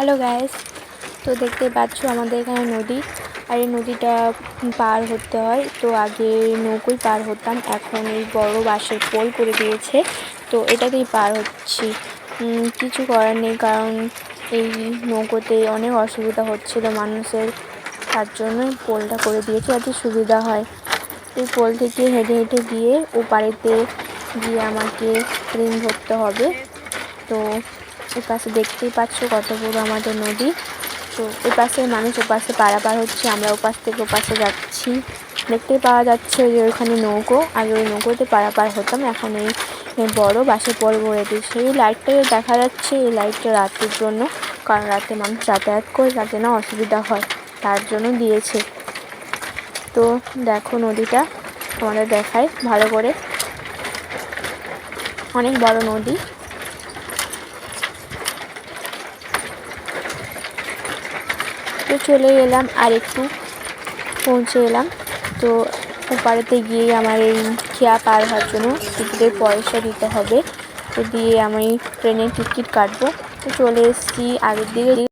Hello guys, তো দেখতে পাচ্ছ আমাদের এখানে নদী। আর এই নদীটা পার হতে হয়, তো আগে নৌকোয় পার হতাম, এখন এই বড় বাঁশের পোল করে দিয়েছে, তো এটাতেই পার হচ্ছি। কিছু করার নেই, কারণ এই নৌকোতে অনেক অসুবিধা হচ্ছিল মানুষের, তার জন্য পোলটা করে দিয়েছে যাতে সুবিধা হয়। এই পোল থেকে হেঁটে হেঁটে গিয়ে ও পাড়েতে গিয়ে আমাকে ঋণ ধরতে হবে। তো এ পাশে দেখতেই পাচ্ছ কত বড় আমাদের নদী। তো এ পাশে মানুষ ওপাশে পারাপার হচ্ছে, আমরা ওপাশ থেকে ওপাশে যাচ্ছি। দেখতেই পাওয়া যাচ্ছে যে ওইখানে নৌকো, আগে ওই নৌকোতে পারাপার হতাম, এখন এই বড় বাসে পোল করে দিয়েছে। এই লাইটটাও দেখা যাচ্ছে, এই লাইটটা রাতের জন্য, কারণ রাতে মানুষ যাতায়াত করে যাতে না অসুবিধা হয় তার জন্য দিয়েছে। তো দেখো নদীটা তোমাদের দেখায় ভালো করে, অনেক বড় নদী। তো চলে এলাম, আর একটু পৌঁছে এলাম। তো ওপারেতে গিয়ে আমার এই খেয়া পার হওয়ার জন্য টিকিটের পয়সা দিতে হবে, তো দিয়ে আমি ট্রেনের টিকিট কাটবো। তো চলে এসেছি আগের দিকে।